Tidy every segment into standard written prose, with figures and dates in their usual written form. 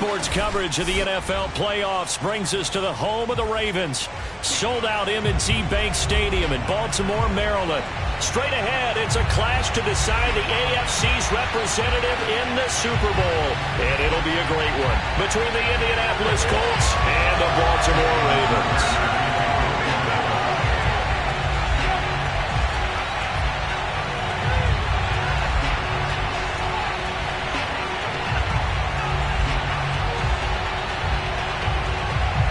Sports coverage of the NFL playoffs brings us to the home of the Ravens. Sold out M&T Bank Stadium in Baltimore, Maryland. Straight ahead, it's a clash to decide the AFC's representative in the Super Bowl. And it'll be a great one between the Indianapolis Colts and the Baltimore Ravens.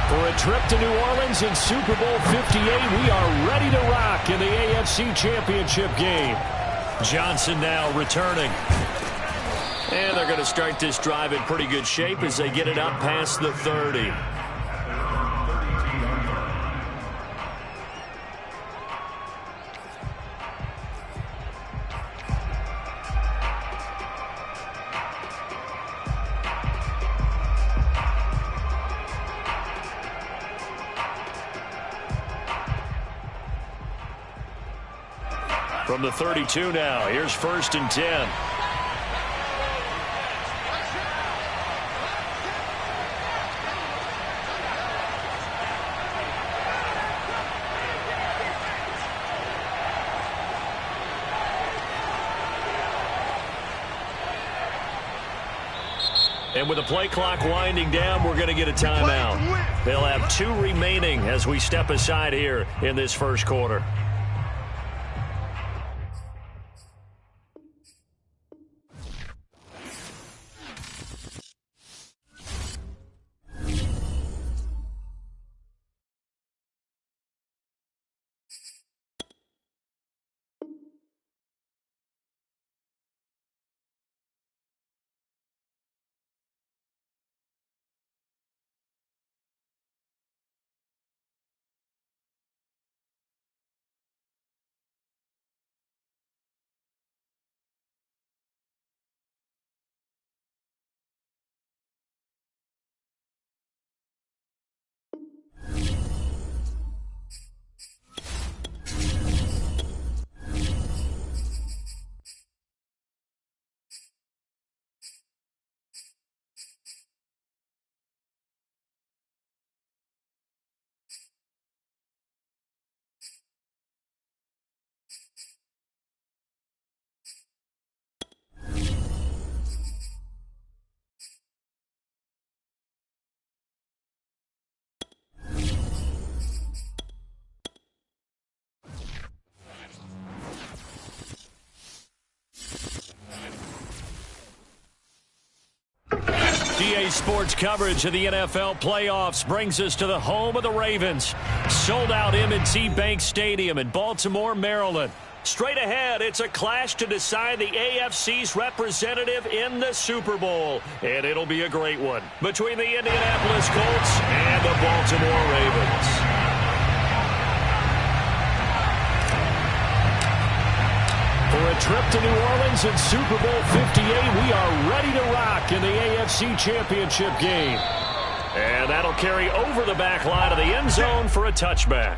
For a trip to New Orleans in Super Bowl 58, we are ready to rock in the AFC Championship game. Johnson now returning. And they're going to start this drive in pretty good shape as they get it up past the 30. From the 32 now, here's 1st and 10. And with the play clock winding down, we're going to get a timeout. They'll have 2 remaining as we step aside here in this first quarter. EA Sports coverage of the NFL playoffs brings us to the home of the Ravens. Sold out M&T Bank Stadium in Baltimore, Maryland. Straight ahead, it's a clash to decide the AFC's representative in the Super Bowl. And it'll be a great one between the Indianapolis Colts and the Baltimore Ravens. For a trip to New Orleans in Super Bowl 58, we are ready to rock in the AFC Championship game. And that'll carry over the back line of the end zone for a touchback.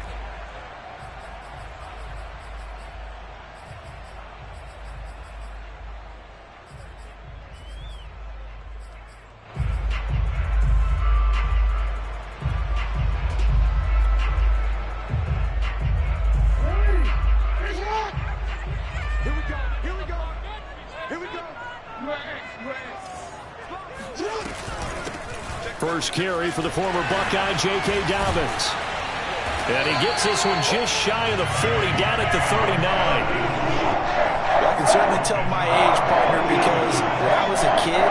First carry for the former Buckeye, J.K. Dobbins. And he gets this one just shy of the 40, down at the 39. I can certainly tell my age, partner, because when I was a kid,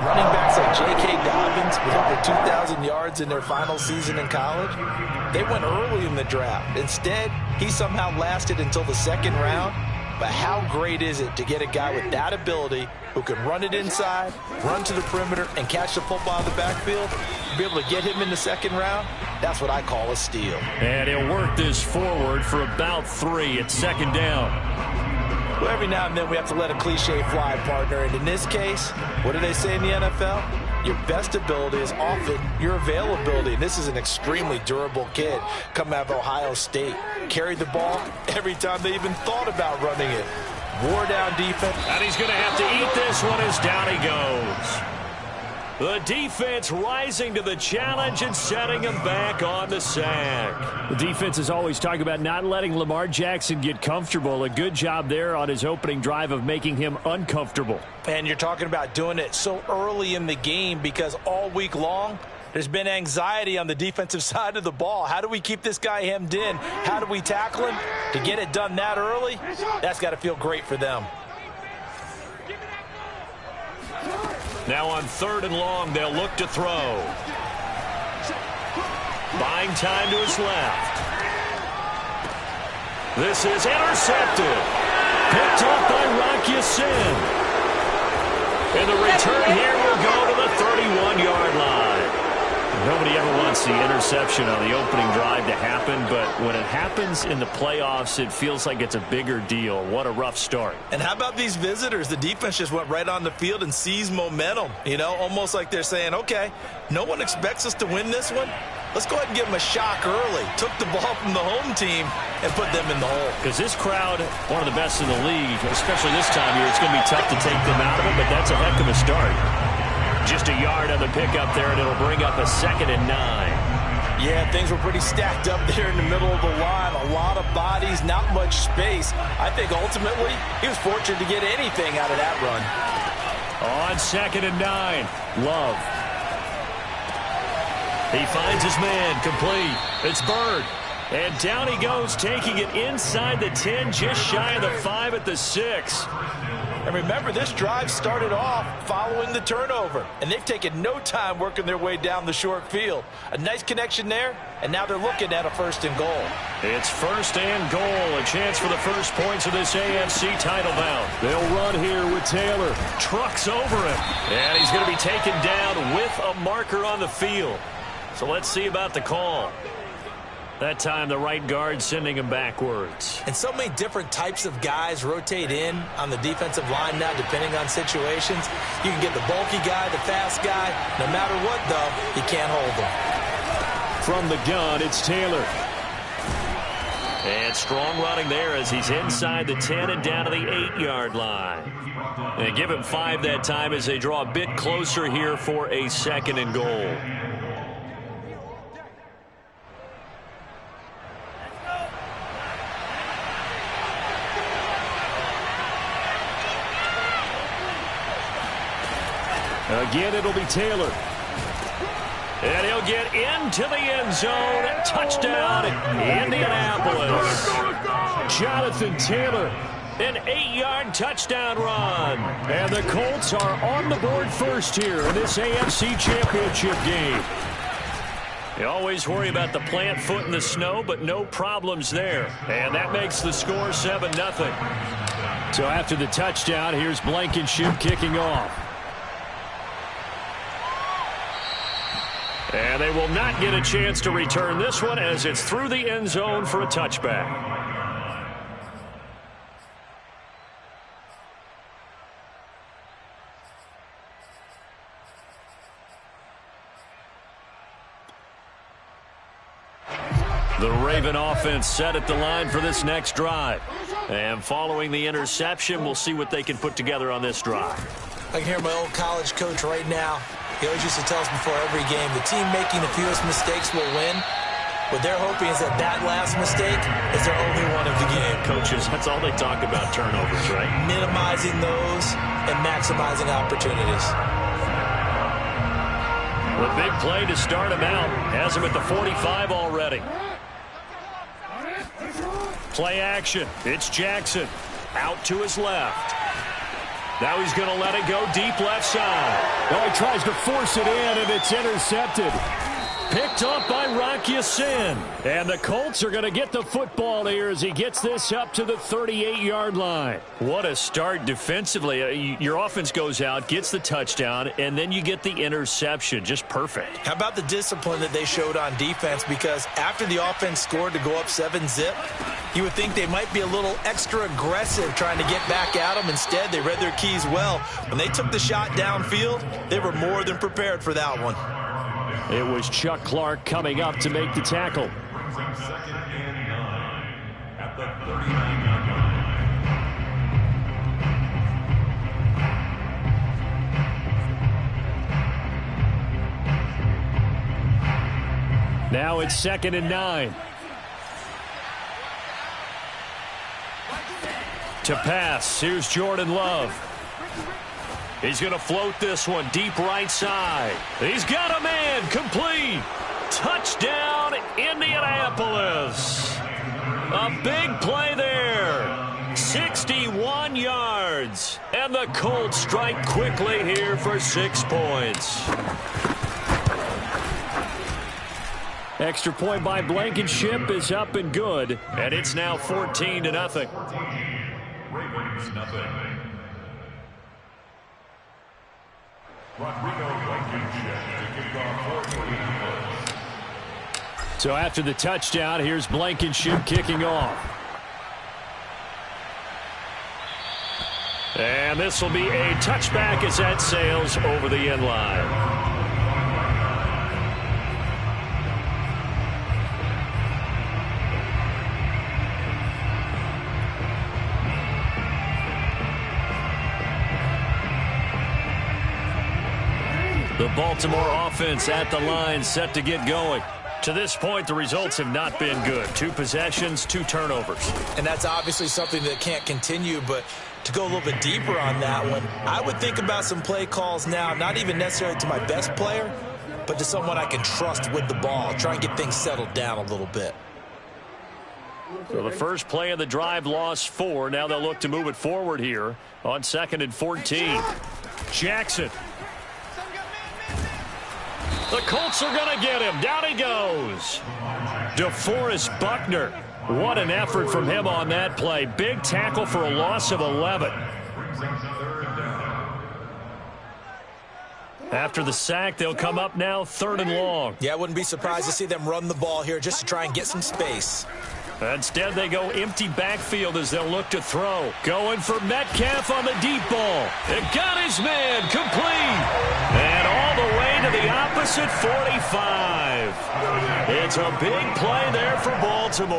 running backs like J.K. Dobbins with over 2,000 yards in their final season in college, they went early in the draft. Instead, he somehow lasted until the 2nd round. But how great is it to get a guy with that ability who can run it inside, run to the perimeter, and catch the football in the backfield? Be able to get him in the 2nd round, that's what I call a steal. And he'll work this forward for about 3 at 2nd down. Well, every now and then we have to let a cliche fly, partner. And in this case, what do they say in the NFL? Your best ability is often your availability. And this is an extremely durable kid coming out of Ohio State. Carried the ball every time they even thought about running it. Wore down defense. And he's going to have to eat this one as down he goes. The defense rising to the challenge and setting him back on the sack. The defense is always talking about not letting Lamar Jackson get comfortable. A good job there on his opening drive of making him uncomfortable. And you're talking about doing it so early in the game because all week long, there's been anxiety on the defensive side of the ball. How do we keep this guy hemmed in? How do we tackle him? To get it done that early, that's got to feel great for them. Now on 3rd and long, they'll look to throw. Buying time to his left. This is intercepted. Picked up by Rocky Sin. And the return here will go to the 31-yard line. Nobody ever wants the interception on the opening drive to happen, but when it happens in the playoffs, it feels like it's a bigger deal. What a rough start. And how about these visitors? The defense just went right on the field and seized momentum. You know, almost like they're saying, okay, no one expects us to win this one. Let's go ahead and give them a shock early. Took the ball from the home team and put them in the hole. Because this crowd, one of the best in the league, especially this time of year, it's going to be tough to take them out of it, but that's a heck of a start. Just a yard on the pickup there, and it'll bring up a 2nd and 9. Yeah, things were pretty stacked up there in the middle of the line. A lot of bodies, not much space. I think ultimately he was fortunate to get anything out of that run. On 2nd and 9, Love. He finds his man, complete. It's Bird. And down he goes, taking it inside the 10, just shy of the 5 at the 6. And remember, this drive started off following the turnover. And they've taken no time working their way down the short field. A nice connection there, and now they're looking at a 1st and goal. It's 1st and goal, a chance for the first points of this AFC title bout. They'll run here with Taylor. Trucks over him. And he's going to be taken down with a marker on the field. So let's see about the call. That time, the right guard sending him backwards. And so many different types of guys rotate in on the defensive line now, depending on situations. You can get the bulky guy, the fast guy. No matter what, though, you can't hold them. From the gun, it's Taylor. And strong running there as he's inside the 10 and down to the 8-yard line. And give him 5 that time as they draw a bit closer here for a 2nd and goal. Again, it'll be Taylor. And he'll get into the end zone. Touchdown, Indianapolis. Jonathan Taylor. An 8-yard touchdown run. And the Colts are on the board first here in this AFC Championship game. You always worry about the plant foot in the snow, but no problems there. And that makes the score 7-0. So after the touchdown, here's Blankenship kicking off. And they will not get a chance to return this one as it's through the end zone for a touchback. The Raven offense set at the line for this next drive. And following the interception, we'll see what they can put together on this drive. I can hear my old college coach right now. He always used to tell us before every game, the team making the fewest mistakes will win. What they're hoping is that that last mistake is their only one of the game. Coaches, that's all they talk about, turnovers, right? Minimizing those and maximizing opportunities. The big play to start him out has him at the 45 already. Play action. It's Jackson. Out to his left. Now he's going to let it go deep left side. Oh, he tries to force it in, and it's intercepted. Picked up by Rocky Sin. And the Colts are going to get the football here as he gets this up to the 38-yard line. What a start defensively. Your offense goes out, gets the touchdown, and then you get the interception. Just perfect. How about the discipline that they showed on defense? Because after the offense scored to go up 7-zip, you would think they might be a little extra aggressive trying to get back at them. Instead, they read their keys well. When they took the shot downfield, they were more than prepared for that one. It was Chuck Clark coming up to make the tackle. At the 39-yard line. Now it's 2nd and 9. To pass, here's Jordan Love. He's going to float this one deep right side. He's got a man, complete. Touchdown, Indianapolis. A big play there. 61 yards. And the Colts strike quickly here for 6 points. Extra point by Blankenship is up and good. And it's now 14-0. Ravens, nothing. Rodrigo Blankenship to kick off for Indianapolis. So after the touchdown, here's Blankenship kicking off. And this will be a touchback as that sails over the end line. The Baltimore offense at the line, set to get going. To this point, the results have not been good. 2 possessions, 2 turnovers. And that's obviously something that can't continue, but to go a little bit deeper on that one, I would think about some play calls now, not even necessarily to my best player, but to someone I can trust with the ball. Try and get things settled down a little bit. So the first play of the drive lost 4. Now they'll look to move it forward here on 2nd and 14. Jackson. The Colts are going to get him. Down he goes. DeForest Buckner. What an effort from him on that play. Big tackle for a loss of 11. After the sack, they'll come up now 3rd and long. Yeah, I wouldn't be surprised to see them run the ball here just to try and get some space. Instead, they go empty backfield as they'll look to throw. Going for Metcalf on the deep ball. It got his man complete. And all the way to the opposite 45. It's a big play there for Baltimore.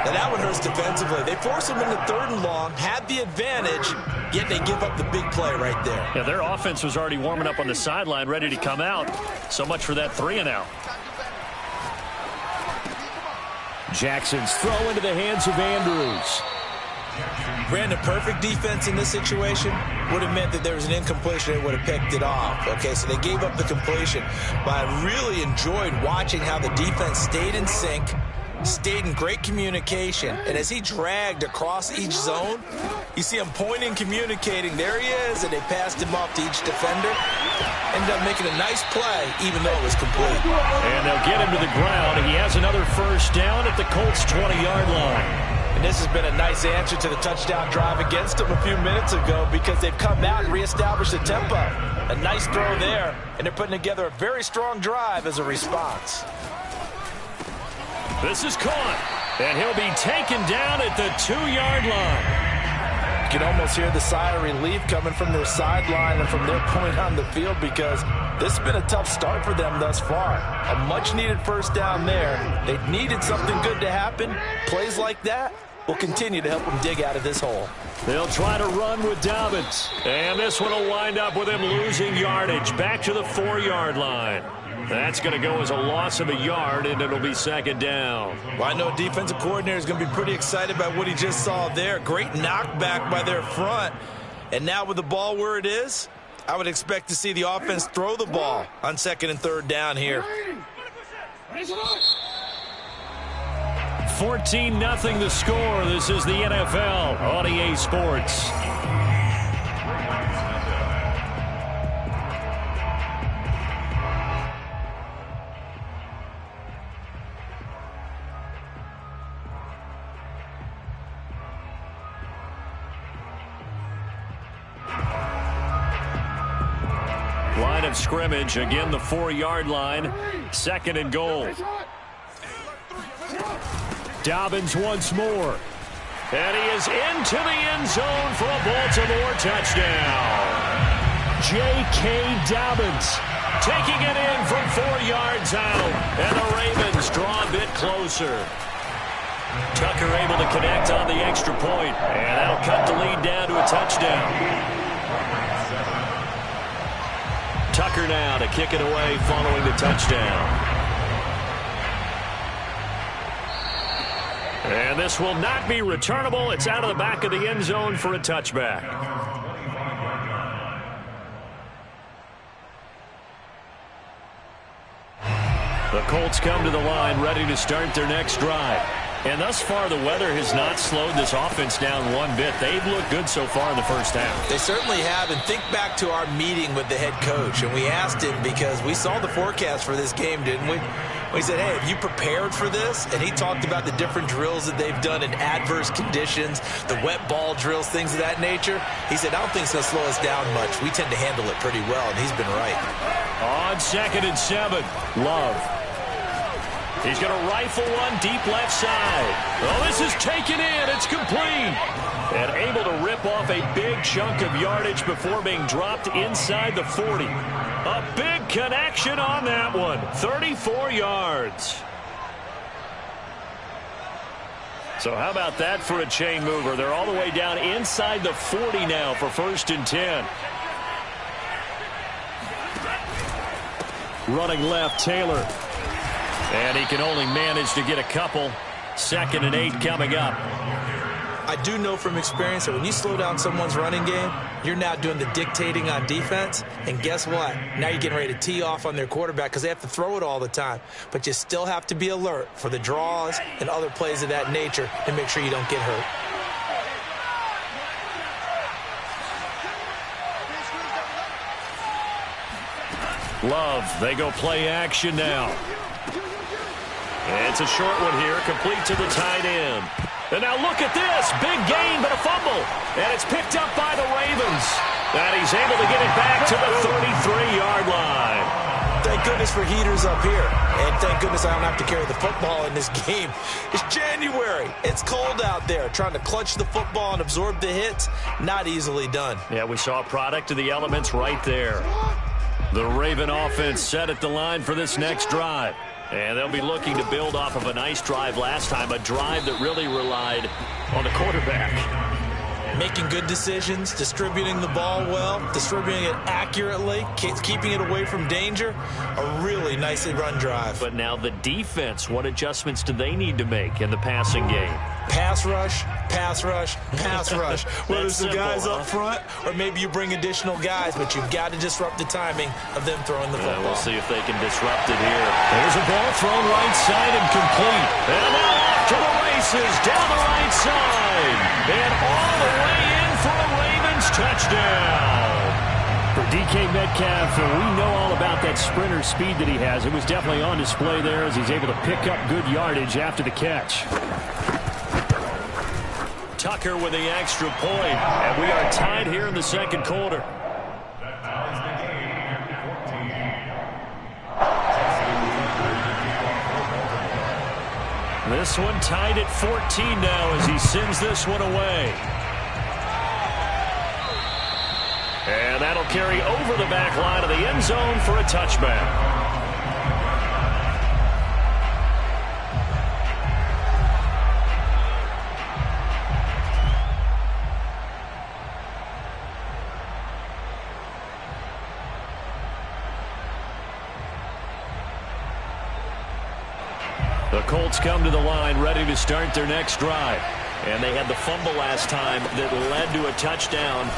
Now that one hurts defensively. They force him into 3rd and long, had the advantage, yet they give up the big play right there. Yeah, their offense was already warming up on the sideline, ready to come out. So much for that 3-and-out. Jackson's throw into the hands of Andrews. Brandon, perfect defense in this situation would have meant that there was an incompletion. They would have picked it off. Okay, so they gave up the completion. But I really enjoyed watching how the defense stayed in sync, stayed in great communication. And as he dragged across each zone, you see him pointing, communicating. There he is, and they passed him off to each defender. Ended up making a nice play, even though it was complete. And they'll get him to the ground. He has another first down at the Colts' 20-yard line. And this has been a nice answer to the touchdown drive against them a few minutes ago because they've come out and reestablished the tempo. A nice throw there, and they're putting together a very strong drive as a response. This is caught, and he'll be taken down at the 2-yard line. You can almost hear the sigh of relief coming from their sideline and from their point on the field because this has been a tough start for them thus far. A much-needed first down there. They needed something good to happen. Plays like that will continue to help them dig out of this hole. They'll try to run with Dobbins. And this one will wind up with him losing yardage back to the 4-yard line. That's going to go as a loss of a yard, and it'll be 2nd down. Well, I know a defensive coordinator is going to be pretty excited about what he just saw there. Great knockback by their front. And now with the ball where it is, I would expect to see the offense throw the ball on 2nd and 3rd down here. 14-0 the score. This is the NFL on EA Sports. Line of scrimmage, again the 4-yard line, 2nd and goal. Dobbins once more. And he is into the end zone for a Baltimore touchdown. J.K. Dobbins taking it in from 4 yards out. And the Ravens draw a bit closer. Tucker able to connect on the extra point. And that'll cut the lead down to a touchdown. Tucker now to kick it away following the touchdown. And this will not be returnable. It's out of the back of the end zone for a touchback. The Colts come to the line ready to start their next drive. And thus far, the weather has not slowed this offense down one bit. They've looked good so far in the first half. They certainly have. And think back to our meeting with the head coach. And we asked him, because we saw the forecast for this game, didn't we? We said, hey, have you prepared for this? And he talked about the different drills that they've done in adverse conditions, the wet ball drills, things of that nature. He said, I don't think it's going to slow us down much. We tend to handle it pretty well, and he's been right. On 2nd and 7, Love. He's going to rifle one deep left side. Oh, this is taken in. It's complete. And able to rip off a big chunk of yardage before being dropped inside the 40. A big connection on that one. 34 yards. So how about that for a chain mover? They're all the way down inside the 40 now for 1st and 10. Running left, Taylor. And he can only manage to get a couple. 2nd and 8 coming up. I do know from experience that when you slow down someone's running game, you're now doing the dictating on defense. And guess what? Now you're getting ready to tee off on their quarterback because they have to throw it all the time. But you still have to be alert for the draws and other plays of that nature and make sure you don't get hurt. Love, they go play action now. It's a short one here, complete to the tight end. And now look at this, big gain but a fumble. And it's picked up by the Ravens. And he's able to get it back to the 33-yard line. Thank goodness for heaters up here. And thank goodness I don't have to carry the football in this game. It's January. It's cold out there. Trying to clutch the football and absorb the hits, not easily done. Yeah, we saw a product of the elements right there. The Raven offense set at the line for this next drive. And they'll be looking to build off of a nice drive last time, a drive that really relied on the quarterback. Making good decisions, distributing the ball well, distributing it accurately, keeping it away from danger. A really nicely run drive. But now the defense, what adjustments do they need to make in the passing game? Pass rush, pass rush, pass ruch. Whether it's the guys up front or maybe you bring additional guys, but you've got to disrupt the timing of them throwing the football. We'll see if they can disrupt it here. There's a ball thrown right side and complete. And now off to the races down the right side. And all the way in for a Ravens touchdown. For DK Metcalf, we know all about that sprinter speed that he has. It was definitely on display there as he's able to pick up good yardage after the catch. Tucker with the extra point, and we are tied here in the second quarter. This one tied at 14 now as he sends this one away. And that'll carry over the back line of the end zone for a touchback. The Colts come to the line ready to start their next drive. And they had the fumble last time that led to a touchdown.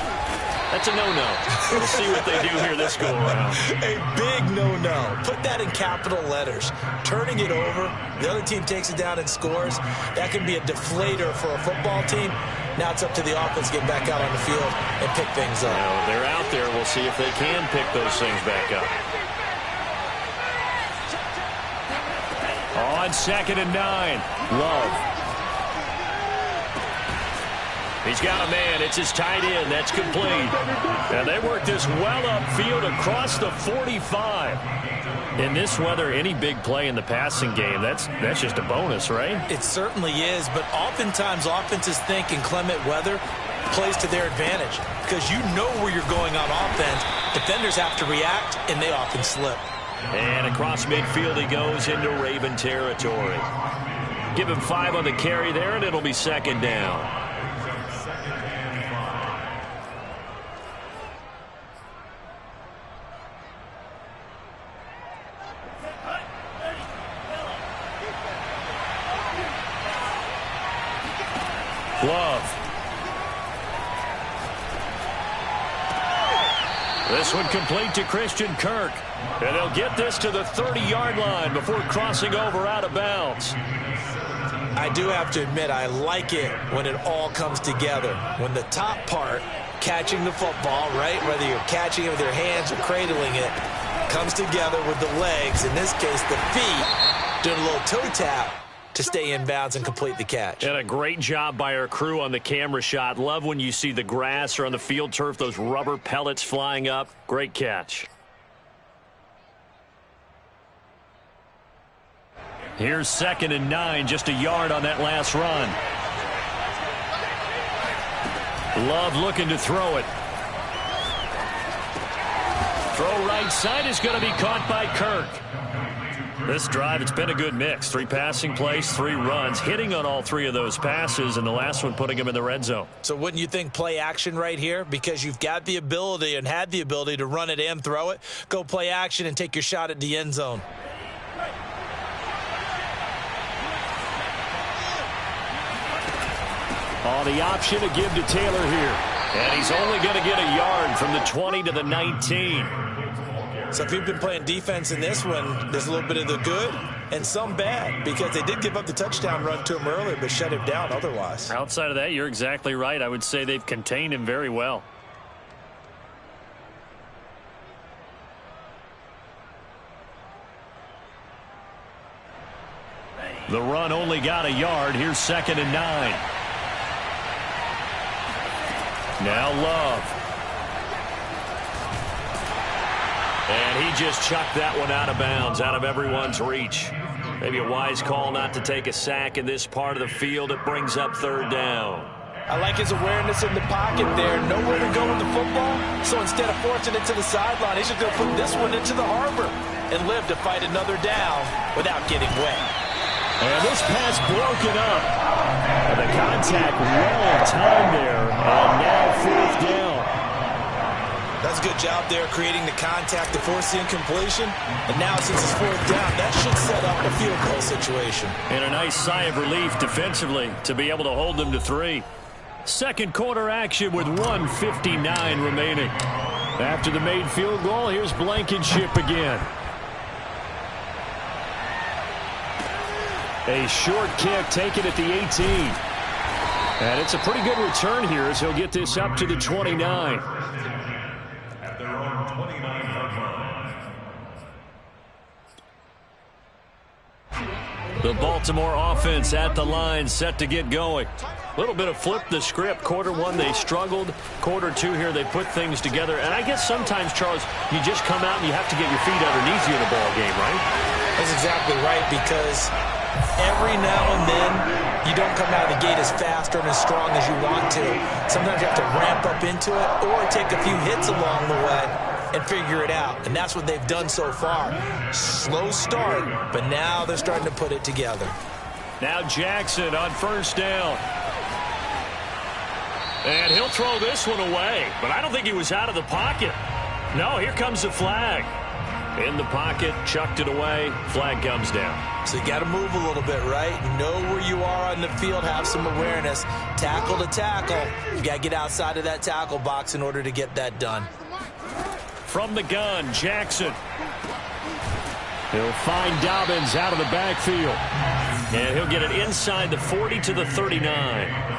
That's a no-no. We'll see what they do here this go-around. A big no-no. Put that in capital letters. Turning it over, the other team takes it down and scores. That can be a deflator for a football team. Now it's up to the offense to get back out on the field and pick things up. Well, they're out there. We'll see if they can pick those things back up. On 2nd and 9, Love. He's got a man. It's his tight end. That's complete. And they work this well upfield across the 45. In this weather, any big play in the passing game, that's just a bonus, right? It certainly is, but oftentimes offenses think inclement weather plays to their advantage because you know where you're going on offense. Defenders have to react, and they often slip. And across midfield he goes into Raven territory. Give him 5 on the carry there, and it'll be 2nd down. Love. This one complete to Christian Kirk. And they'll get this to the 30-yard line before crossing over out of bounds. I do have to admit, I like it when it all comes together. When the top part, catching the football, right, whether you're catching it with your hands or cradling it, comes together with the legs, in this case the feet, doing a little toe tap to stay in bounds and complete the catch. And a great job by our crew on the camera shot. Love when you see the grass or on the field turf, those rubber pellets flying up. Great catch. Here's 2nd and 9, just a yard on that last run. Love looking to throw it. Throw right side is going to be caught by Kirk. This drive, it's been a good mix. 3 passing plays, 3 runs, hitting on all 3 of those passes, and the last one putting him in the red zone. So wouldn't you think play action right here? Because you've got the ability and had the ability to run it and throw it. Go play action and take your shot at the end zone. Oh, the option to give to Taylor here. And he's only going to get a yard from the 20 to the 19. So if you've been playing defense in this one, there's a little bit of the good and some bad, because they did give up the touchdown run to him earlier but shut him down otherwise. Outside of that, you're exactly right. I would say they've contained him very well. The run only got a yard. Here's 2nd and 9. Now Love. And he just chucked that one out of bounds, out of everyone's reach. Maybe a wise call not to take a sack in this part of the field. It brings up 3rd down. I like his awareness in the pocket there. Nowhere to go with the football. So instead of forcing it to the sideline, he's just going to put this one into the harbor and live to fight another down without getting wet. And this pass broken up. And the contact well timed there. And now 4th down. That's a good job there, creating the contact to force the incompletion. And now, since it's 4th down, that should set up a field goal situation. And a nice sigh of relief defensively to be able to hold them to 3. Second quarter action with 1:59 remaining. After the made field goal, here's Blankenship again. A short kick taken at the 18. And it's a pretty good return here as he'll get this up to the 29. At their own 29-yard line. The Baltimore offense at the line, set to get going. A little bit of flip the script. Quarter 1, they struggled. Quarter 2 here, they put things together. And I guess sometimes, Charles, you just come out and you have to get your feet underneath you in a ball game, right? That's exactly right, because every now and then you don't come out of the gate as fast or as strong as you want to. Sometimes you have to ramp up into it or take a few hits along the way and figure it out. And that's what they've done so far. Slow start, but now they're starting to put it together. Now Jackson on 1st down. And he'll throw this one away. But I don't think he was out of the pocket. No, here comes the flag. In the pocket, chucked it away. Flag comes down. So you got to move a little bit, right? Know where you are on the field, have some awareness. Tackle to tackle. You got to get outside of that tackle box in order to get that done. From the gun, Jackson. He'll find Dobbins out of the backfield. And he'll get it inside the 40 to the 39.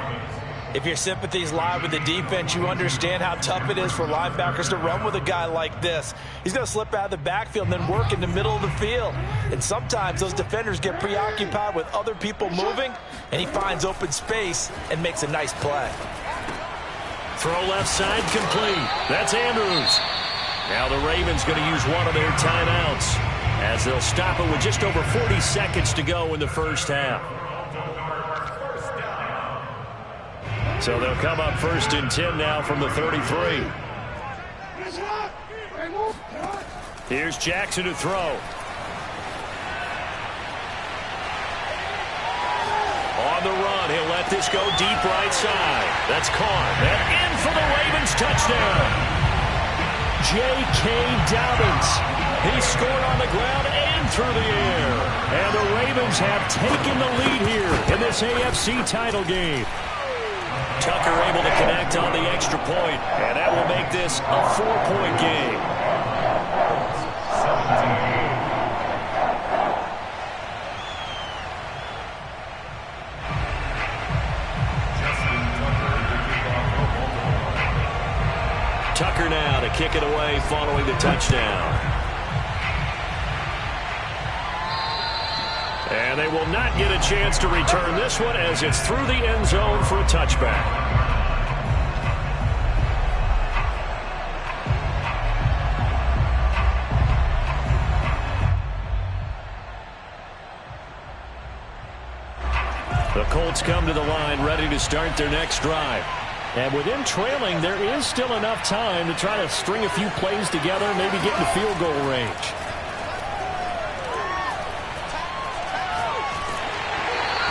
If your sympathies lie with the defense, you understand how tough it is for linebackers to run with a guy like this. He's going to slip out of the backfield and then work in the middle of the field. And sometimes those defenders get preoccupied with other people moving, and he finds open space and makes a nice play. Throw left side complete. That's Andrews. Now the Ravens going to use one of their timeouts as they'll stop it with just over 40 seconds to go in the first half. So they'll come up 1st and 10 now from the 33. Here's Jackson to throw. On the run, he'll let this go deep right side. That's caught. And in for the Ravens touchdown. J.K. Dobbins. He scored on the ground and through the air. And the Ravens have taken the lead here in this AFC title game. Tucker able to connect on the extra point, and that will make this a 4-point game. Tucker now to kick it away following the touchdown. And they will not get a chance to return this one as it's through the end zone for a touchback. The Colts come to the line ready to start their next drive. And with them trailing, there is still enough time to try to string a few plays together, maybe get in the field goal range.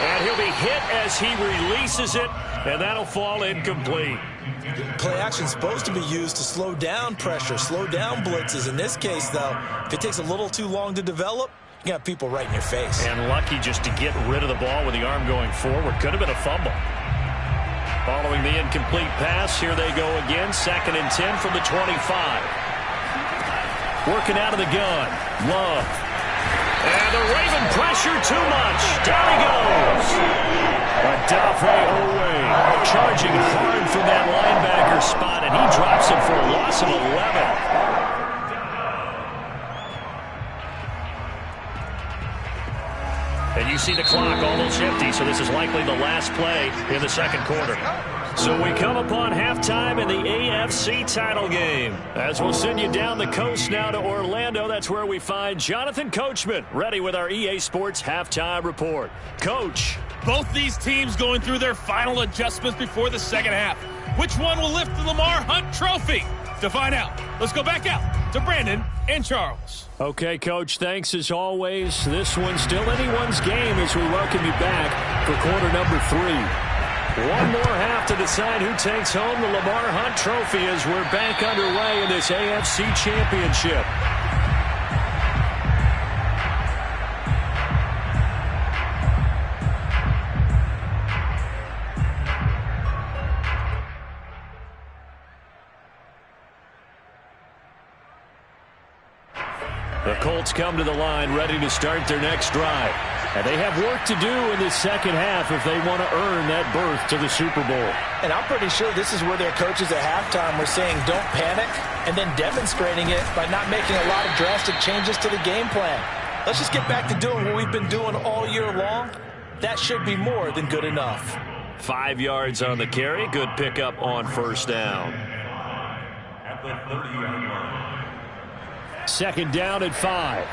And he'll be hit as he releases it, and that'll fall incomplete. Play action is supposed to be used to slow down pressure, slow down blitzes. In this case, though, if it takes a little too long to develop, you got people right in your face. And lucky just to get rid of the ball with the arm going forward. Could have been a fumble. Following the incomplete pass, here they go again. 2nd and 10 from the 25. Working out of the gun. Love. And the Raven pressure too much. Down he goes. Adafe Owe charging hard from that linebacker spot, and he drops him for a loss of 11. And you see the clock almost empty, so this is likely the last play in the second quarter. So we come upon halftime in the AFC title game. As we'll send you down the coast now to Orlando, that's where we find Jonathan Coachman, ready with our EA Sports halftime report. Coach. Both these teams going through their final adjustments before the second half. Which one will lift the Lamar Hunt Trophy? To find out, let's go back out to Brandon and Charles. Okay, Coach, thanks as always. This one's still anyone's game as we welcome you back for quarter number 3. One more half to decide who takes home the Lamar Hunt Trophy as we're back underway in this AFC Championship. The Colts come to the line ready to start their next drive. And they have work to do in the second half if they want to earn that berth to the Super Bowl. And I'm pretty sure this is where their coaches at halftime were saying don't panic, and then demonstrating it by not making a lot of drastic changes to the game plan. Let's just get back to doing what we've been doing all year long. That should be more than good enough. 5 yards on the carry. Good pickup on first down. At the 30-yard line. Second down at 5.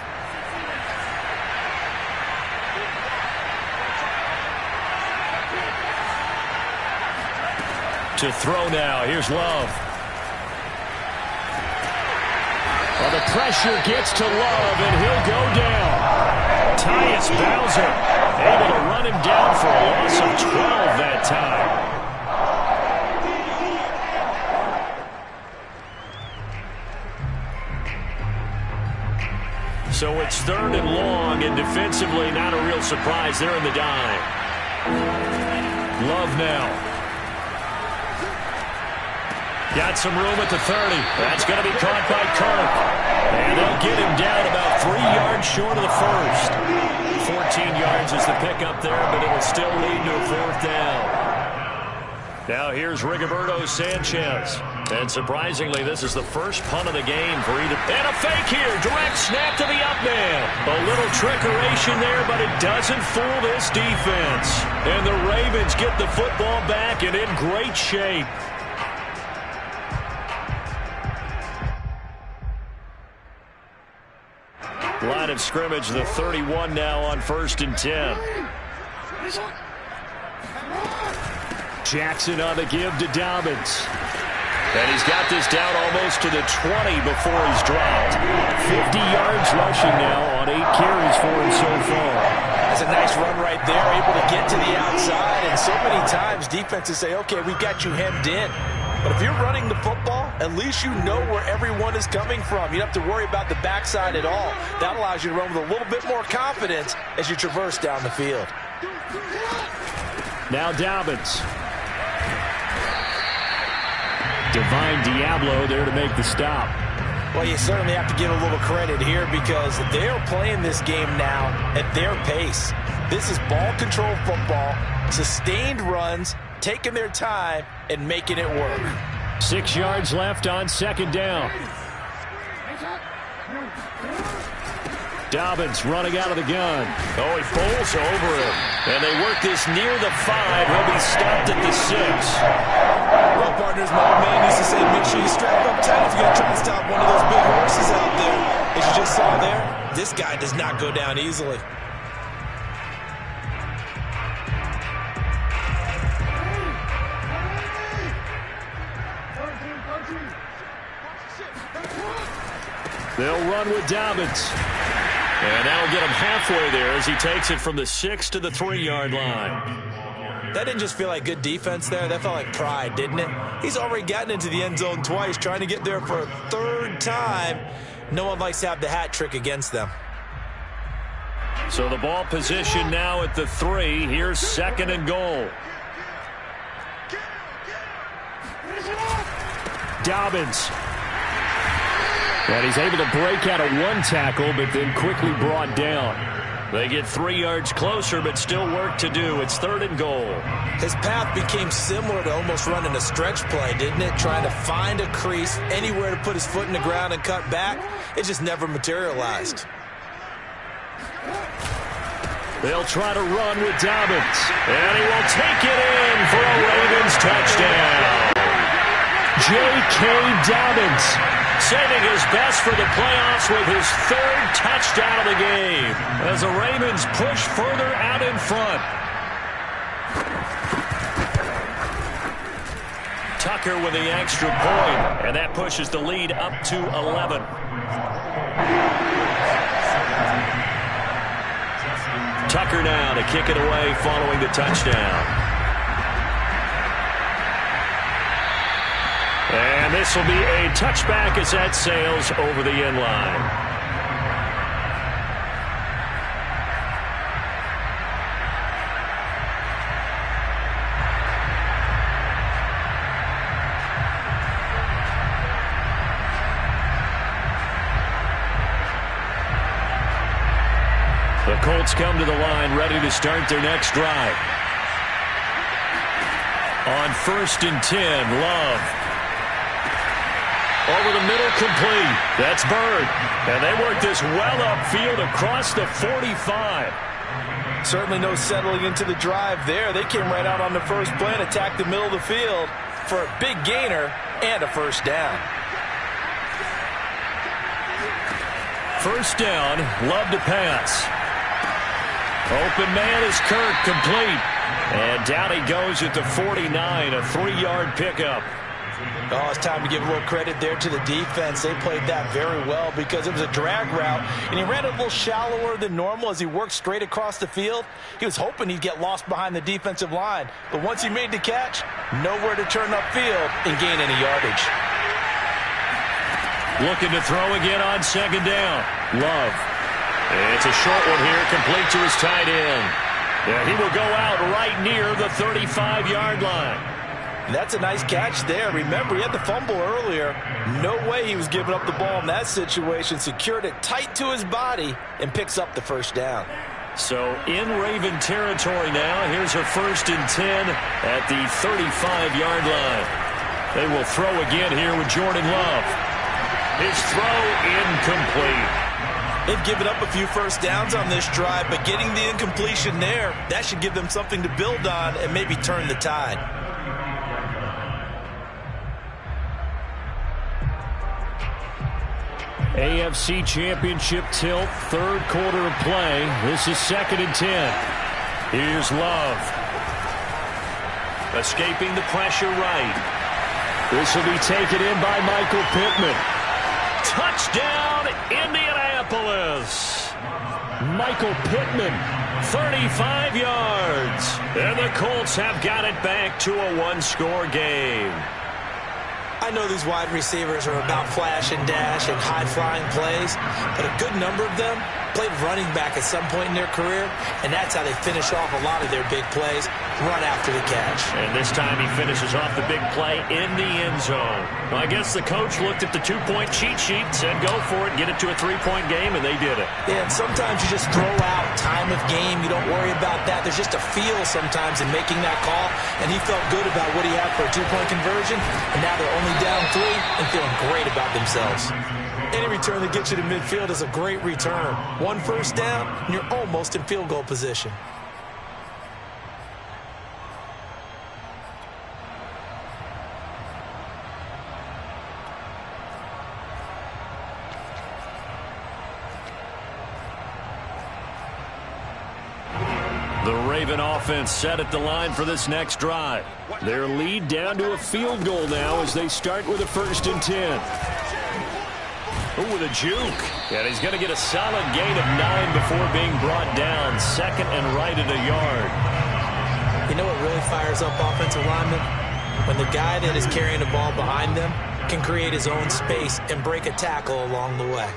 To throw now. Here's Love. Well, the pressure gets to Love, and he'll go down. Tyus Bowser able to run him down for a loss of 12 that time. So it's 3rd and long, and defensively not a real surprise. They're in the dime. Love now. Got some room at the 30. That's going to be caught by Kirk. And they'll get him down about 3 yards short of the first. 14 yards is the pickup there, but it'll still lead to a 4th down. Now here's Rigoberto Sanchez. And surprisingly, this is the first punt of the game for either. And a fake here. Direct snap to the up man. A little trickeration there, but it doesn't fool this defense. And the Ravens get the football back and in great shape. Line of scrimmage, the 31 now on 1st and 10. Jackson on the give to Dobbins. And he's got this down almost to the 20 before he's dropped. 50 yards rushing now on 8 carries for him so far. That's a nice run right there, able to get to the outside. And so many times defenses say, okay, we've got you hemmed in. But if you're running the football, at least you know where everyone is coming from. You don't have to worry about the backside at all. That allows you to run with a little bit more confidence as you traverse down the field. Now Dobbins. Divine Diablo there to make the stop. Well, you certainly have to give a little credit here because they're playing this game now at their pace. This is ball control football, sustained runs, taking their time, and making it work. 6 yards left on second down. Dobbins running out of the gun. Oh, he bowls over him. And they work this near the 5. He'll be stopped at the 6. Well, partners, my old man used to say, make sure you strap up tight if you're going to try to stop one of those big horses out there. As you just saw there, this guy does not go down easily. They'll run with Dobbins. And that'll get him halfway there as he takes it from the 6 to the 3-yard line. That didn't just feel like good defense there. That felt like pride, didn't it? He's already gotten into the end zone twice, trying to get there for a 3rd time. No one likes to have the hat trick against them. So the ball position now at the 3. Here's 2nd and goal. Dobbins. And he's able to break out of 1 tackle, but then quickly brought down. They get 3 yards closer, but still work to do. It's 3rd and goal. His path became similar to almost running a stretch play, didn't it? Trying to find a crease, anywhere to put his foot in the ground and cut back. It just never materialized. They'll try to run with Dobbins. And he will take it in for a Ravens touchdown. J.K. Dobbins saving his best for the playoffs with his 3rd touchdown of the game as the Ravens push further out in front. Tucker with the extra point, and that pushes the lead up to 11. Tucker now to kick it away following the touchdown. And this will be a touchback as that sails over the end line. The Colts come to the line ready to start their next drive. On 1st and 10, Love. Over the middle, complete. That's Bird. And they work this well upfield across the 45. Certainly no settling into the drive there. They came right out on the first play and attacked the middle of the field for a big gainer and a 1st down. 1st down, Love to pass. Open man is Kirk, complete. And down he goes at the 49, a 3-yard pickup. Oh, it's time to give a little credit there to the defense. They played that very well because it was a drag route, and he ran a little shallower than normal as he worked straight across the field. He was hoping he'd get lost behind the defensive line, but once he made the catch, nowhere to turn upfield and gain any yardage. Looking to throw again on 2nd down. Love. It's a short one here, complete to his tight end. Yeah, he will go out right near the 35-yard line. That's a nice catch there. Remember, he had the fumble earlier. No way he was giving up the ball in that situation. Secured it tight to his body and picks up the 1st down. So in Raven territory now. Here's a 1st and 10 at the 35-yard line. They will throw again here with Jordan Love. His throw incomplete. They've given up a few 1st downs on this drive, but getting the incompletion there, that should give them something to build on and maybe turn the tide. AFC Championship tilt, 3rd quarter of play. This is 2nd and 10. Here's Love. Escaping the pressure right. This will be taken in by Michael Pittman. Touchdown, Indianapolis. Michael Pittman. 35 yards. And the Colts have got it back to a 1-score game. I know these wide receivers are about flash and dash and high-flying plays, but a good number of them played running back at some point in their career, and that's how they finish off a lot of their big plays, run after the catch. And this time he finishes off the big play in the end zone. Well, I guess the coach looked at the two-point cheat sheet, said go for it, get it to a three-point game, and they did it. Yeah, and sometimes you just throw out time of game. You don't worry about that. There's just a feel sometimes in making that call, and he felt good about what he had for a two-point conversion, and now they're only down 3 and feeling great about themselves. Any return that gets you to midfield is a great return. 1 first down, and you're almost in field goal position. The Raven offense set at the line for this next drive. Their lead down to a field goal now as they start with a 1st and 10. Oh, with a juke. And he's going to get a solid gain of 9 before being brought down. 2nd and right at a yard. You know what really fires up offensive linemen? When the guy that is carrying the ball behind them can create his own space and break a tackle along the way.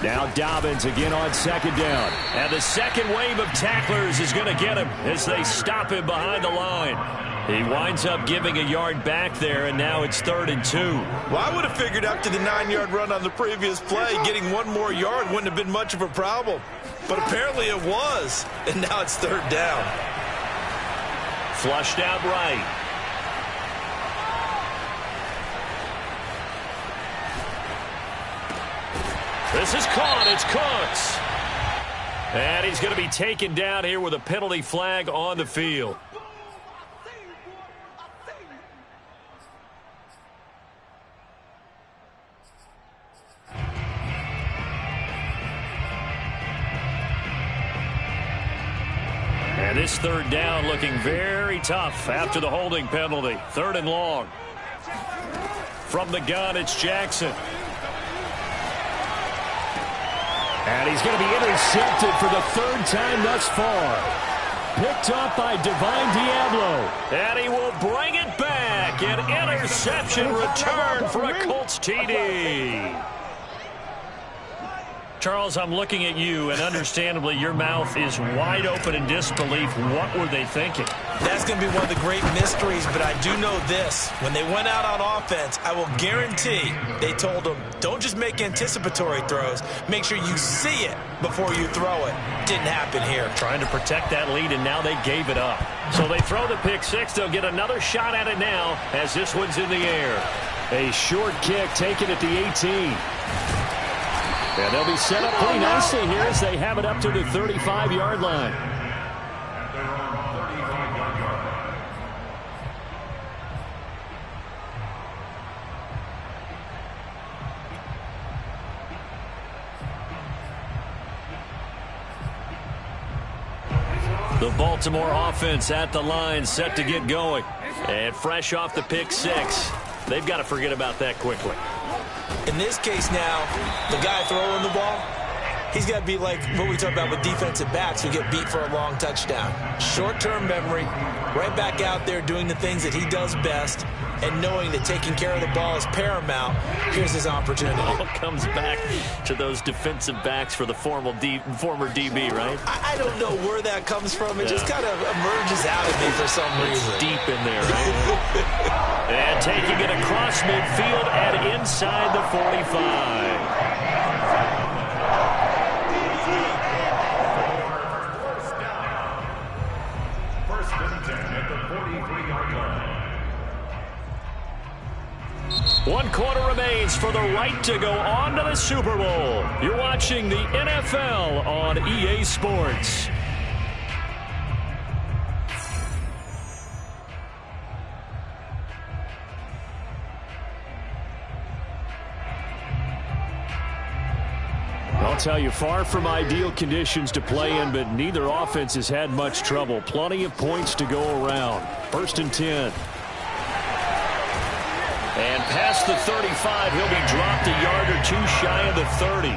Now Dobbins again on 2nd down. And the second wave of tacklers is going to get him as they stop him behind the line. He winds up giving a yard back there, and now it's 3rd and 2. Well, I would have figured after the 9-yard run on the previous play, getting 1 more yard wouldn't have been much of a problem. But apparently it was, and now it's 3rd down. Flushed out right. This is caught. It's Cooks. And he's going to be taken down here with a penalty flag on the field. And this 3rd down looking very tough after the holding penalty. 3rd and long. From the gun, it's Jackson. And he's going to be intercepted for the 3rd time thus far. Picked up by Divine Diablo. And he will bring it back. An interception return for a Colts TD. Charles, I'm looking at you, and understandably your mouth is wide open in disbelief. What were they thinking? That's going to be one of the great mysteries, but I do know this. When they went out on offense, I will guarantee they told them, don't just make anticipatory throws. Make sure you see it before you throw it. Didn't happen here. Trying to protect that lead, and now they gave it up. So they throw the pick 6. They'll get another shot at it now as this one's in the air. A short kick taken at the 18. And they'll be set up pretty nicely here as they have it up to the 35-yard line. The Baltimore offense at the line, set to get going. And fresh off the pick 6. They've got to forget about that quickly. In this case now, the guy throwing the ball, he's got to be like what we talk about with defensive backs who get beat for a long touchdown. Short-term memory, right back out there doing the things that he does best, and knowing that taking care of the ball is paramount. Here's his opportunity. It all comes back to those defensive backs for the former DB, right? I don't know where that comes from. It just kind of emerges out of me for some reason. It's deep in there, right? And taking it across midfield and inside the 45. One quarter remains for the right to go on to the Super Bowl. You're watching the NFL on EA Sports. I'll tell you, far from ideal conditions to play in, but neither offense has had much trouble. Plenty of points to go around. 1st and 10. And past the 35, he'll be dropped a yard or two shy of the 30.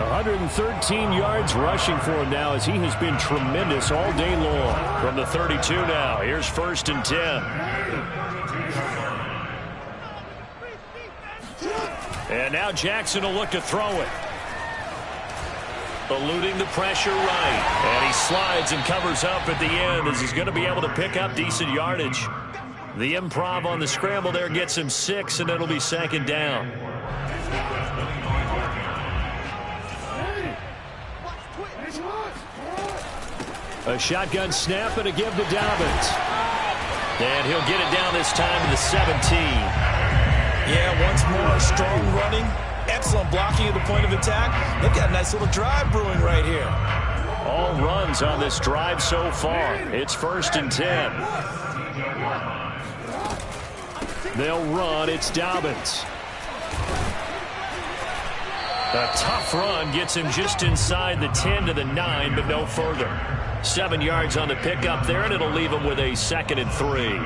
113 yards rushing for him now as he has been tremendous all day long. From the 32 now, here's 1st and 10. And now Jackson will look to throw it. Eluding the pressure right. And he slides and covers up at the end as he's going to be able to pick up decent yardage. The improv on the scramble there gets him 6, and it'll be second down. A shotgun snap and a give to Dobbins. And he'll get it down this time to the 17. Yeah, once more, strong running. Excellent blocking at the point of attack. They've got a nice little drive brewing right here. All runs on this drive so far. It's 1st and 10. They'll run. It's Dobbins. A tough run gets him just inside the 10 to the 9, but no further. 7 yards on the pickup there, and it'll leave him with a 2nd and 3.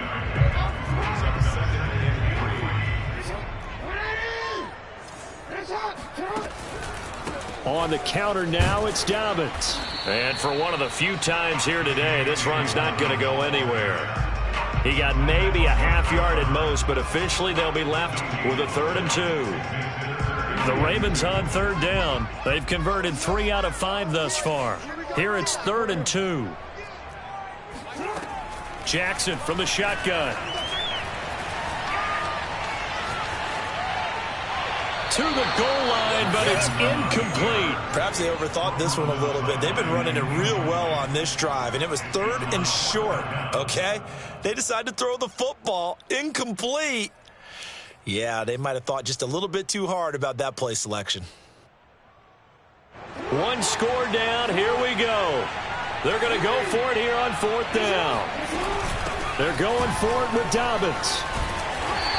On the counter now, it's Dobbins. And for one of the few times here today, this run's not going to go anywhere. He got maybe a half yard at most, but officially they'll be left with a 3rd and 2. The Ravens on 3rd down. They've converted 3 out of 5 thus far. Here it's 3rd and 2. Jackson from the shotgun. To the goal line, but it's incomplete. Perhaps they overthought this one a little bit. They've been running it real well on this drive, and it was 3rd and short, okay? They decided to throw the football incomplete. Yeah, they might have thought just a little bit too hard about that play selection. 1 score down. Here we go. They're going to go for it here on 4th down. They're going for it with Dobbins.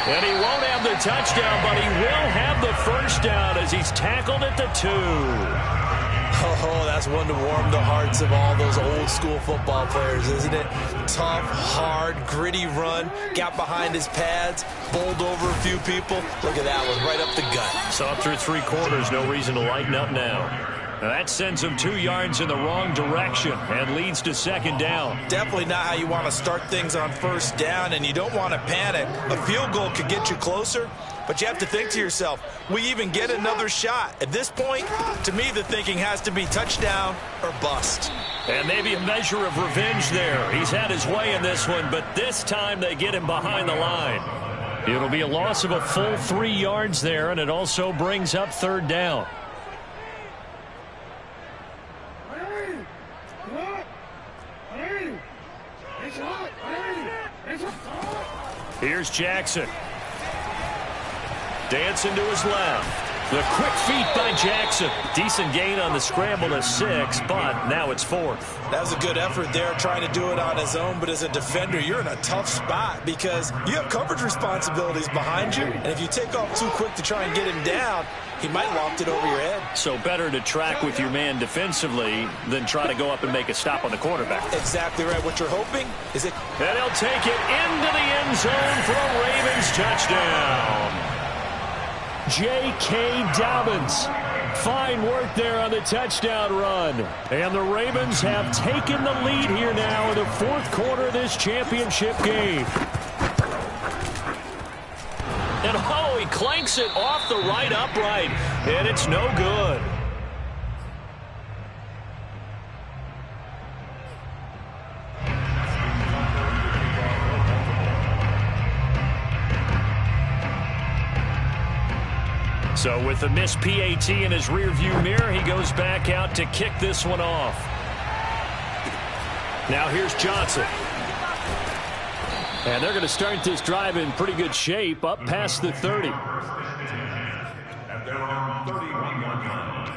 And he won't have the touchdown, but he will have the 1st down as he's tackled at the 2. Oh, that's one to warm the hearts of all those old school football players, isn't it? Tough, hard, gritty run, got behind his pads, bowled over a few people. Look at that one, right up the gut. So up through 3 quarters, no reason to lighten up now. That sends him 2 yards in the wrong direction and leads to 2nd down. Definitely not how you want to start things on 1st down, and you don't want to panic. A field goal could get you closer, but you have to think to yourself, we even get another shot. At this point, to me, the thinking has to be touchdown or bust. And maybe a measure of revenge there. He's had his way in this one, but this time they get him behind the line. It'll be a loss of a full 3 yards there, and it also brings up 3rd down. Here's Jackson. Dancing to his left. The quick feet by Jackson. Decent gain on the scramble to 6, but now it's 4th. That was a good effort there, trying to do it on his own, but as a defender, you're in a tough spot because you have coverage responsibilities behind you, and if you take off too quick to try and get him down, he might loft it over your head. So better to track with your man defensively than try to go up and make a stop on the quarterback. Exactly right. What you're hoping is it. And he'll take it into the end zone for a Ravens touchdown. J.K. Dobbins. Fine work there on the touchdown run. And the Ravens have taken the lead here now in the 4th quarter of this championship game. And oh, he clanks it off the right upright, and it's no good. So with the missed PAT in his rearview mirror, he goes back out to kick this one off. Now here's Johnson. And they're going to start this drive in pretty good shape, up past the 30. And they're on 31-yard line.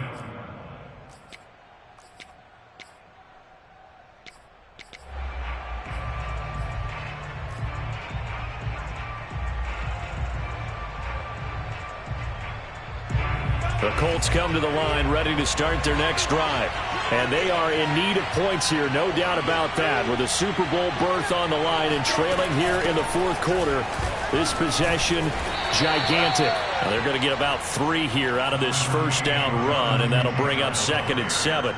The Colts come to the line ready to start their next drive. And they are in need of points here, no doubt about that. With a Super Bowl berth on the line and trailing here in the 4th quarter, this possession, gigantic. Now they're going to get about 3 here out of this 1st down run, and that'll bring up 2nd and 7.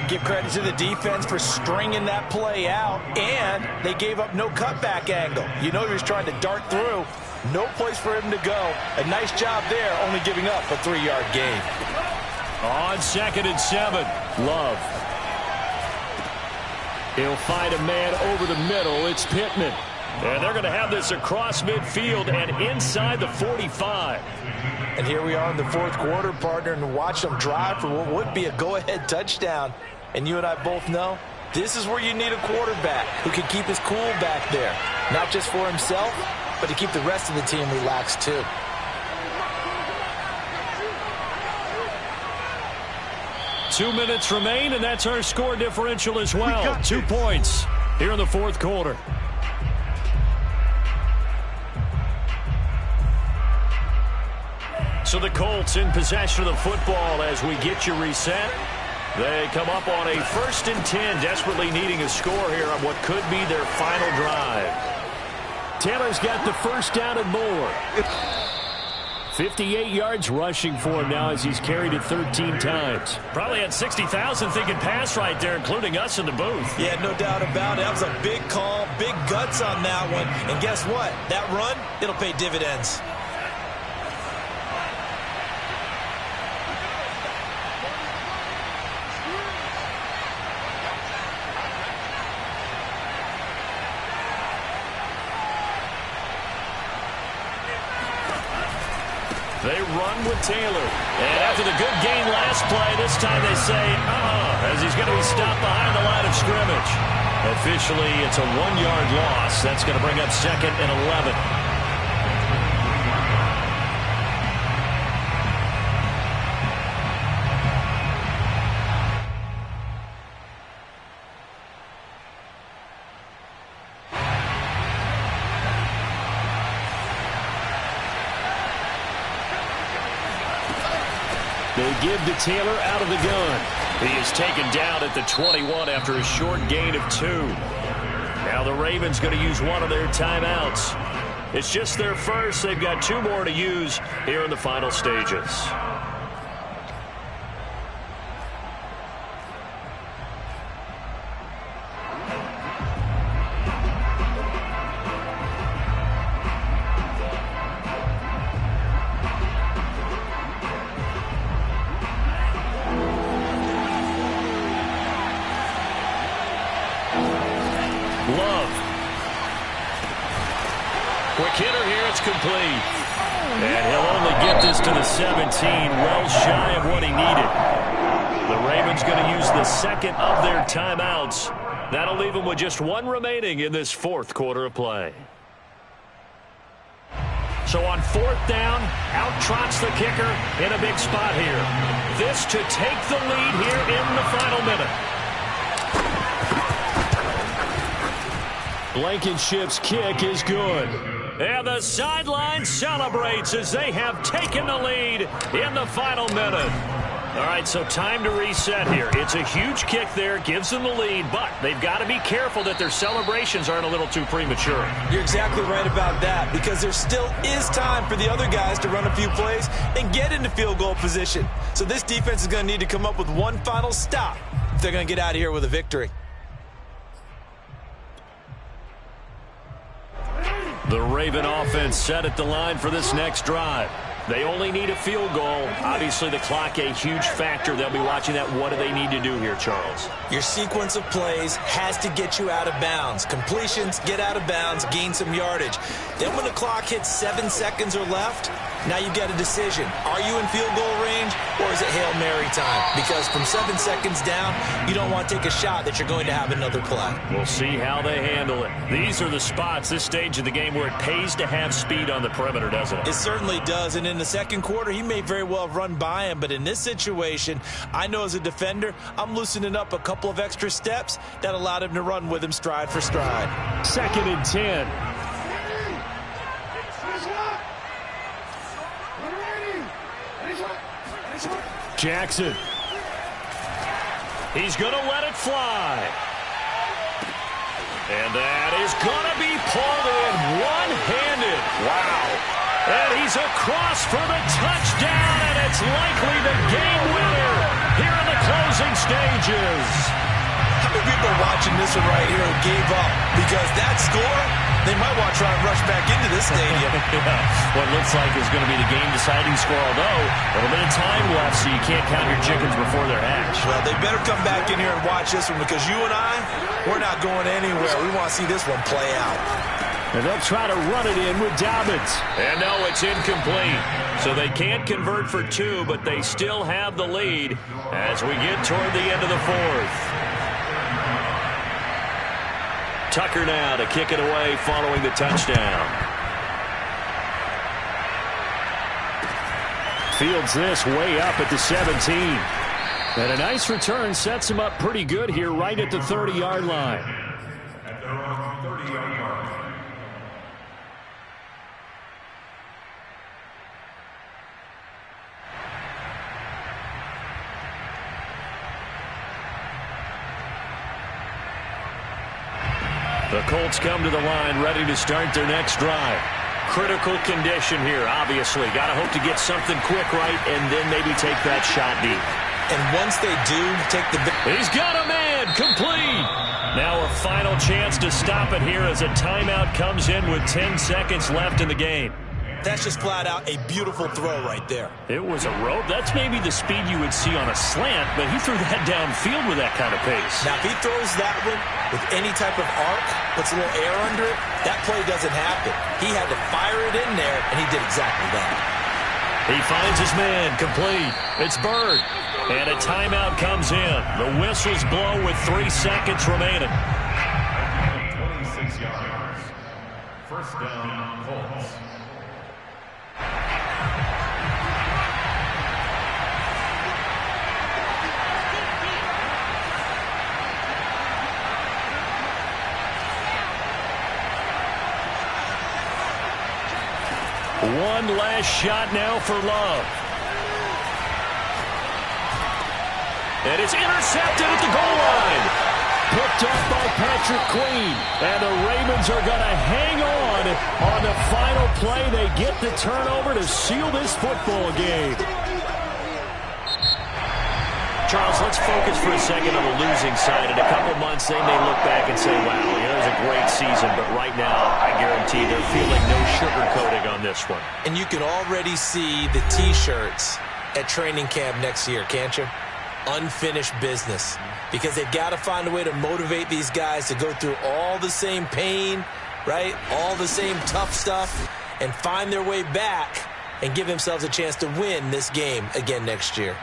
Give credit to the defense for stringing that play out, and they gave up no cutback angle. You know he was trying to dart through. No place for him to go. A nice job there, only giving up a 3-yard gain. On 2nd and 7, Love. He'll find a man over the middle. It's Pittman. And they're going to have this across midfield and inside the 45. And here we are in the 4th quarter, partner, and watch them drive for what would be a go-ahead touchdown. And you and I both know this is where you need a quarterback who can keep his cool back there. Not just for himself, but to keep the rest of the team relaxed too. Two minutes remain, and that's our score differential as well. 2 points here in the 4th quarter. So the Colts in possession of the football as we get you reset. They come up on a 1st and 10, desperately needing a score here on what could be their final drive. Taylor's got the first down and more. 58 yards rushing for him now as he's carried it 13 times. Probably had 60,000 thinking pass right there, including us in the booth. Yeah, no doubt about it. That was a big call, big guts on that one. And guess what? That run, it'll pay dividends. They run with Taylor. And after the good gain last play, this time they say, as he's going to be stopped behind the line of scrimmage. Officially, it's a 1-yard loss. That's going to bring up 2nd and 11. They give to Taylor out of the gun. He is taken down at the 21 after a short gain of 2. Now the Ravens going to use one of their timeouts. It's just their first. They've got 2 more to use here in the final stages. Love. Quick hitter here. It's complete. And he'll only get this to the 17, well shy of what he needed. The Ravens going to use the 2nd of their timeouts. That'll leave them with just 1 remaining in this 4th quarter of play. So on 4th down, out trots the kicker in a big spot here. This to take the lead here in the final minute. Blankenship's kick is good. And the sideline celebrates as they have taken the lead in the final minute. All right, so time to reset here. It's a huge kick there, gives them the lead, but they've got to be careful that their celebrations aren't a little too premature. You're exactly right about that, because there still is time for the other guys to run a few plays and get into field goal position. So this defense is going to need to come up with one final stop if they're going to get out of here with a victory. The Raven offense set at the line for this next drive. They only need a field goal. Obviously, the clock a huge factor. They'll be watching that. What do they need to do here, Charles? Your sequence of plays has to get you out of bounds. Completions, get out of bounds, gain some yardage. Then when the clock hits 7 seconds or left, now you've got a decision. Are you in field goal range, or is it Hail Mary time? Because from 7 seconds down, you don't want to take a shot that you're going to have another play. We'll see how they handle it. These are the spots, this stage of the game, where it pays to have speed on the perimeter, doesn't it? It certainly does, and in the second quarter, he may very well have run by him, but in this situation, I know as a defender, I'm loosening up a couple of extra steps that allowed him to run with him stride for stride. 2nd and 10. Jackson. He's going to let it fly. And that is going to be pulled in one-handed. Wow. And he's across for the touchdown, and it's likely the game winner here in the closing closing stages. How many people are watching this one right here who gave up? Because that score, they might want to try and rush back into this stadium. Yeah, what looks like is going to be the game-deciding score, although a little bit of time left, so you can't count your chickens before they're hatched. Well, they better come back in here and watch this one, because you and I, we're not going anywhere. We want to see this one play out. And they'll try to run it in with Dobbins. And no, it's incomplete. So they can't convert for two, but they still have the lead as we get toward the end of the fourth. Tucker now to kick it away following the touchdown. Fields this way up at the 17. And a nice return sets him up pretty good here right at the 30-yard line. At their own 30-yard line. The Colts come to the line ready to start their next drive. Critical condition here, obviously. Got to hope to get something quick right and then maybe take that shot deep. And once they do, take the... He's got a man, complete. Now a final chance to stop it here as a timeout comes in with 10 seconds left in the game. That's just flat out a beautiful throw right there. It was a rope. That's maybe the speed you would see on a slant, but he threw that downfield with that kind of pace. Now, if he throws that one with any type of arc, puts a little air under it, that play doesn't happen. He had to fire it in there, and he did exactly that. He finds his man, complete. It's Bird. And a timeout comes in. The whistles blow with 3 seconds remaining. 26 yards. First down, Colts. One last shot now for Love. And it's intercepted at the goal line. Picked up by Patrick Queen. And the Ravens are going to hang on the final play. They get the turnover to seal this football game. Charles, let's focus for a second on the losing side. In a couple months, they may look back and say, wow, it was a great season. But right now, I guarantee they're feeling no sugarcoating on this one. And you can already see the T-shirts at training camp next year, can't you? Unfinished business. Because they've got to find a way to motivate these guys to go through all the same pain, right? All the same tough stuff, and find their way back and give themselves a chance to win this game again next year.